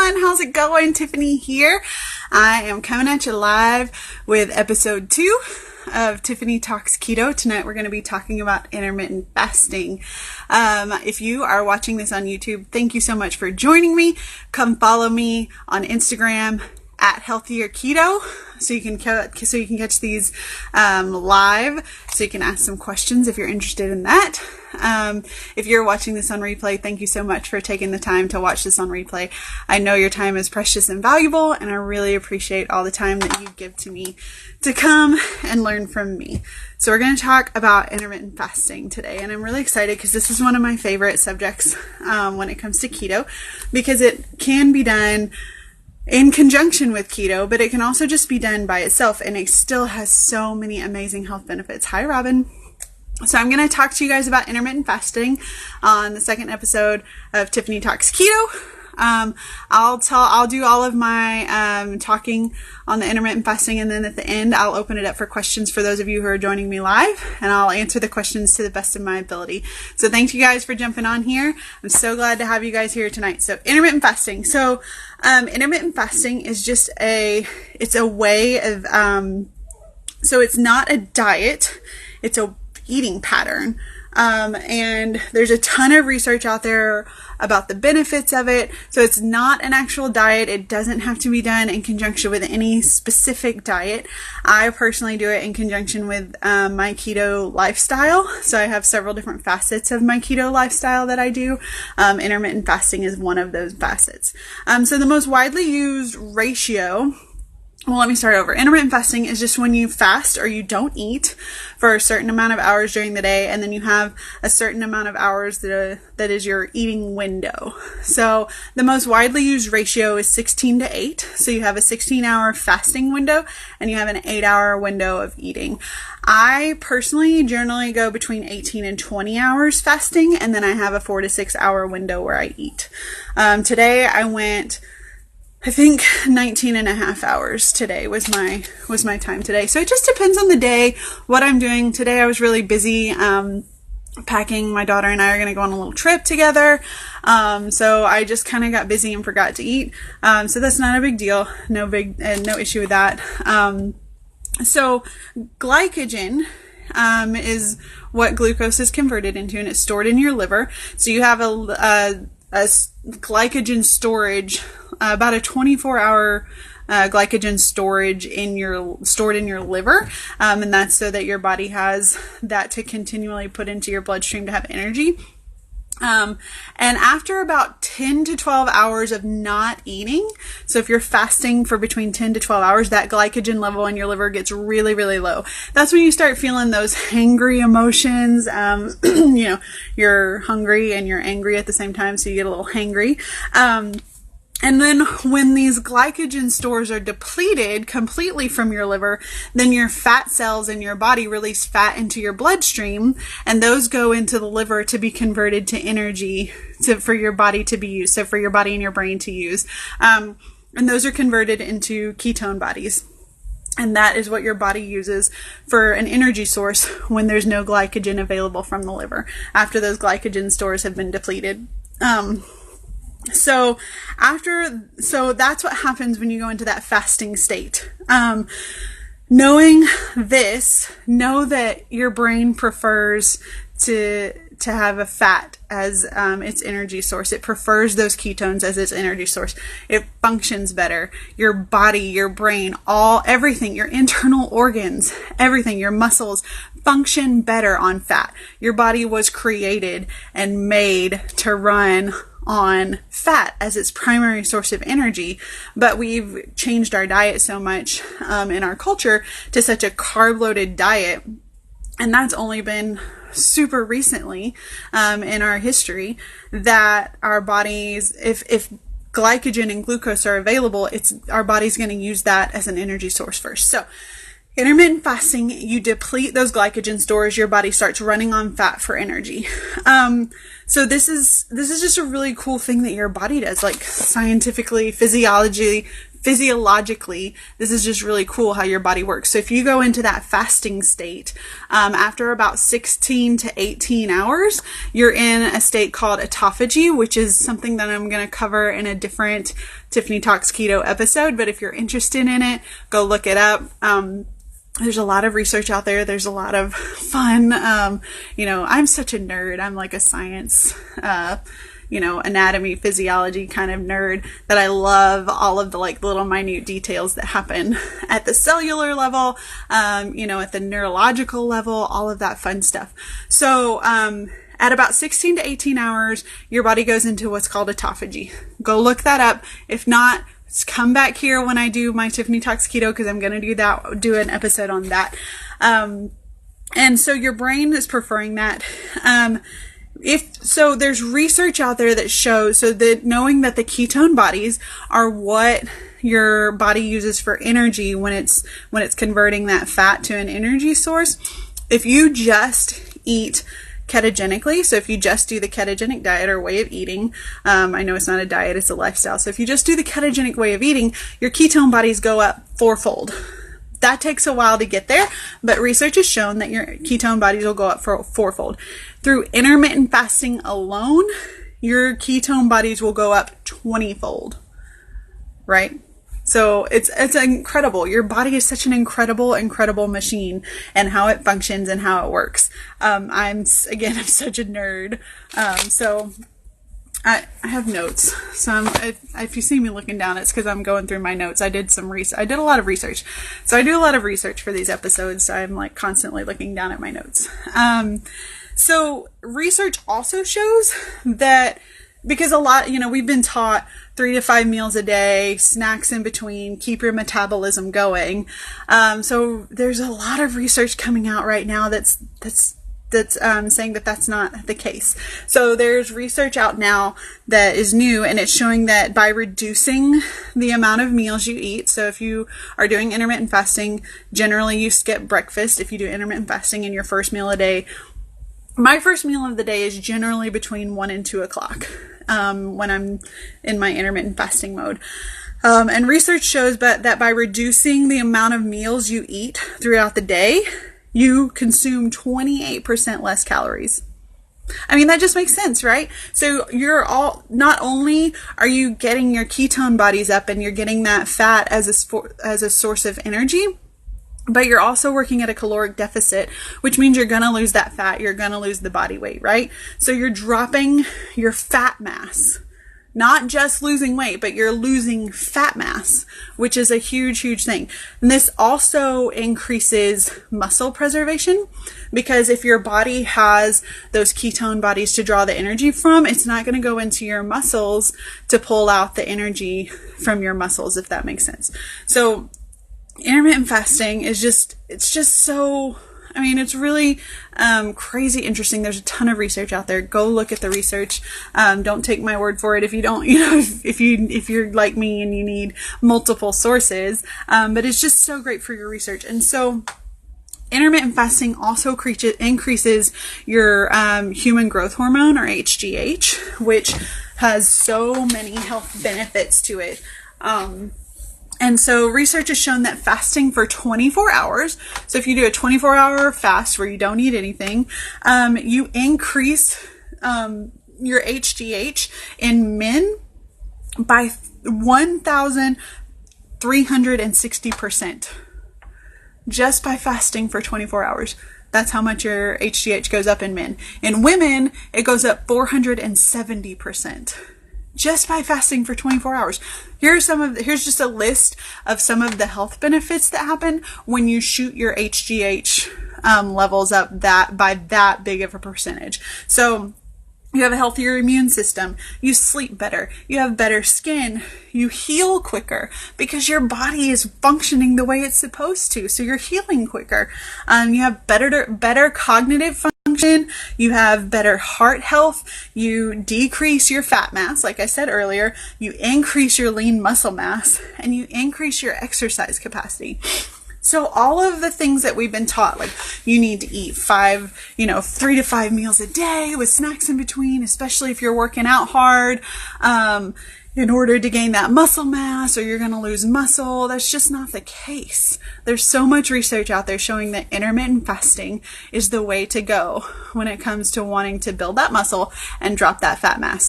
everyone. How's it going? Tiffany here. I am coming at you live with episode 2 of Tiffany Talks Keto. Tonight we're going to be talking about intermittent fasting. If you are watching this on YouTube, thank you so much for joining me. Come follow me on Instagram at Healthier Keto, so you can catch these live, so you can ask some questions if you're interested in that. If you're watching this on replay, thank you so much for taking the time to watch this on replay. I know your time is precious and valuable, and I really appreciate all the time that you give to me to come and learn from me. So we're going to talk about intermittent fasting today, and I'm really excited because this is one of my favorite subjects when it comes to keto, because it can be done in conjunction with keto, but it can also just be done by itself, and it still has so many amazing health benefits. Hi, Robin. So I'm going to talk to you guys about intermittent fasting on the second episode of Tiffany Talks Keto. I'll do all of my talking on the intermittent fasting, and then at the end I'll open it up for questions for those of you who are joining me live, and I'll answer the questions to the best of my ability. So thank you guys for jumping on here. I'm so glad to have you guys here tonight. So intermittent fasting. So intermittent fasting is just it's a way of so it's not a diet, it's a eating pattern. And there's a ton of research out there about the benefits of it. So it's not an actual diet. It doesn't have to be done in conjunction with any specific diet. I personally do it in conjunction with my keto lifestyle. So I have several different facets of my keto lifestyle that I do. Intermittent fasting is one of those facets. So the most widely used ratio. Well, let me start over. Intermittent fasting is just when you fast or you don't eat for a certain amount of hours during the day, and then you have a certain amount of hours that is your eating window. So the most widely used ratio is 16 to 8. So you have a 16-hour fasting window and you have an 8-hour window of eating. I personally generally go between 18 and 20 hours fasting, and then I have a 4 to 6 hour window where I eat. Today I went, I think 19 and a half hours today was my time today. So it just depends on the day, what I'm doing. Today I was really busy packing. My daughter and I are going to go on a little trip together. So I just kind of got busy and forgot to eat. So that's not a big deal. No issue with that. So glycogen is what glucose is converted into, and it's stored in your liver. So you have a glycogen storage, about a 24-hour glycogen storage stored in your liver, and that's so that your body has that to continually put into your bloodstream to have energy. And after about 10 to 12 hours of not eating, so if you're fasting for between 10 to 12 hours, that glycogen level in your liver gets really, really low. That's when you start feeling those hangry emotions. You're hungry and you're angry at the same time, so you get a little hangry. And then when these glycogen stores are depleted completely from your liver, then your fat cells in your body release fat into your bloodstream, and those go into the liver to be converted to energy for your body to be used. So for your body and your brain to use. And those are converted into ketone bodies. And that is what your body uses for an energy source when there's no glycogen available from the liver, after those glycogen stores have been depleted. So that's what happens when you go into that fasting state. Knowing this, know that your brain prefers to have a fat as its energy source. It prefers those ketones as its energy source. It functions better. Your body, your brain, everything, your internal organs, everything, your muscles function better on fat. Your body was created and made to run on fat as its primary source of energy, but we've changed our diet so much in our culture to such a carb-loaded diet, and that's only been super recently in our history, that our bodies, if glycogen and glucose are available, our body's going to use that as an energy source first. So intermittent fasting, you deplete those glycogen stores, your body starts running on fat for energy. So this is just a really cool thing that your body does, like scientifically, physiologically, this is just really cool how your body works. So if you go into that fasting state, after about 16 to 18 hours, you're in a state called autophagy, which is something that I'm going to cover in a different Tiffany Talks Keto episode. But if you're interested in it, go look it up. There's a lot of research out there. There's a lot of fun. I'm such a nerd. I'm like a science, anatomy, physiology kind of nerd, that I love all of the like little minute details that happen at the cellular level, at the neurological level, all of that fun stuff. So, at about 16 to 18 hours, your body goes into what's called autophagy. Go look that up. If not, come back here when I do my Tiffany Talks Keto, because I'm going to do an episode on that. And so your brain is preferring that. There's research out there that shows, that knowing that the ketone bodies are what your body uses for energy when it's converting that fat to an energy source. If you just eat ketogenically, so if you just do the ketogenic diet or way of eating, I know it's not a diet, it's a lifestyle. So if you just do the ketogenic way of eating, your ketone bodies go up fourfold. That takes a while to get there, but research has shown that your ketone bodies will go up for fourfold. Through intermittent fasting alone, your ketone bodies will go up 20-fold, right? So it's incredible. Your body is such an incredible machine, and how it functions and how it works. I'm such a nerd. So I have notes. So if you see me looking down, it's because I'm going through my notes. I did a lot of research. So I do a lot of research for these episodes. So I'm like constantly looking down at my notes. So research also shows that, because we've been taught 3 to 5 meals a day, snacks in between, keep your metabolism going. So there's a lot of research coming out right now that's saying that that's not the case. So there's research out now that is new, and it's showing that by reducing the amount of meals you eat, so if you are doing intermittent fasting, generally you skip breakfast. If you do intermittent fasting in your first meal a day, my first meal of the day is generally between 1 and 2 o'clock when I'm in my intermittent fasting mode. And research shows that by reducing the amount of meals you eat throughout the day, you consume 28% less calories. I mean, that just makes sense, right? So not only are you getting your ketone bodies up and you're getting that fat as a source of energy, but you're also working at a caloric deficit, which means you're going to lose that fat. You're going to lose the body weight, right? So you're dropping your fat mass, not just losing weight, but you're losing fat mass, which is a huge thing. And this also increases muscle preservation, because if your body has those ketone bodies to draw the energy from, it's not going to go into your muscles to pull out the energy from your muscles, if that makes sense. So intermittent fasting is it's really crazy interesting. There's a ton of research out there. Go look at the research. Don't take my word for it if you don't, if you're like me and you need multiple sources. But it's just so great for your research. And so intermittent fasting also increases your human growth hormone, or HGH, which has so many health benefits to it. And so research has shown that fasting for 24 hours, so if you do a 24-hour fast where you don't eat anything, you increase your HGH in men by 1,360%. Just by fasting for 24 hours. That's how much your HGH goes up in men. In women, it goes up 470%. Just by fasting for 24 hours. Here's just a list of some of the health benefits that happen when you shoot your HGH levels up by that big of a percentage. So you have a healthier immune system, you sleep better, you have better skin, you heal quicker because your body is functioning the way it's supposed to. So you're healing quicker. You have better cognitive function, you have better heart health, you decrease your fat mass, like I said earlier, you increase your lean muscle mass, and you increase your exercise capacity. So all of the things that we've been taught, like you need to eat 3 to 5 meals a day with snacks in between, especially if you're working out hard, in order to gain that muscle mass, or you're going to lose muscle. That's just not the case. There's so much research out there showing that intermittent fasting is the way to go when it comes to wanting to build that muscle and drop that fat mass.